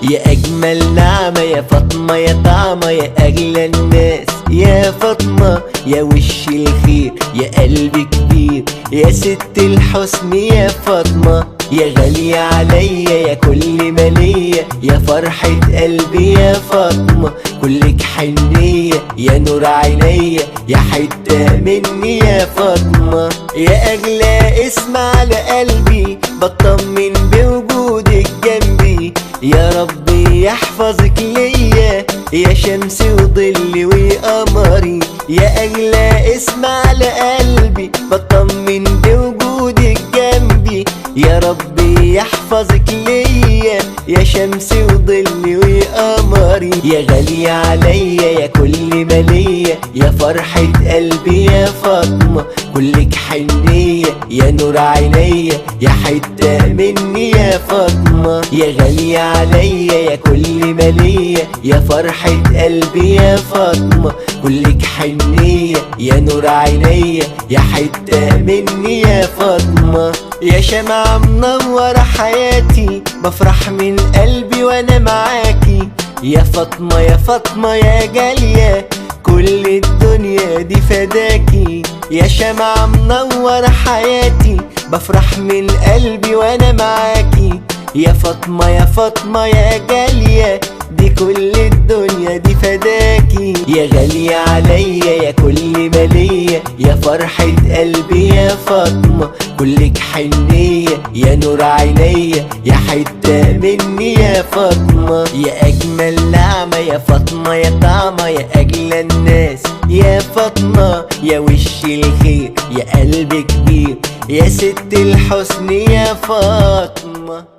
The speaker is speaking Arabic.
يا أجمل نعمة يا فاطمة يا طعمة يا أغلى الناس يا فاطمة، يا وش الخير يا قلب كبير يا ست الحسن يا فاطمة، يا غالية عليا يا كل ما ليا يا فرحة قلبي يا فاطمة، كلك حنية يا نور عينيا يا حتة مني يا فاطمة، يا أغلى اسم على قلبي بطمن بوجودك جنبي، يا ربي يحفظك ليا يا شمس وظلي وقمري، يا أغلى اسم على قلبي بطمن بوجودك جنبي، يا ربي يحفظك ليا يا شمس وظلي وقمري، يا غالية عليا يا كل ما ليا يا فرحة قلبي يا فاطمة، كلك حنية يا نور عينيا يا حتة مني يا فاطمة، يا غالية عليا يا كل ما ليا يا فرحة قلبي يا فاطمة، كلك حنية يا نور عينيا يا حتة مني يا فاطمة، يا شمعة منورة حياتي بفرح من قلبي وانا معاكي، يا فاطمة يا فاطمة يا جالية كل الدنيا دي فداكي، يا شمعة منورة حياتي بفرح من قلبي وانا معاكي، يا فاطمة يا فاطمة يا جالية دي كل الدنيا دي فداكي، يا غالية عليا يا كل ما ليا يا فرحة قلبي يا فاطمة، كلك حنية يا نور عينيا يا حتة مني يا فاطمة، يا أجمل نعمة يا فاطمة يا طعمة يا أغلى الناس يا فاطمة، يا وش الخير يا قلب كبير يا ست الحسن يا فاطمة.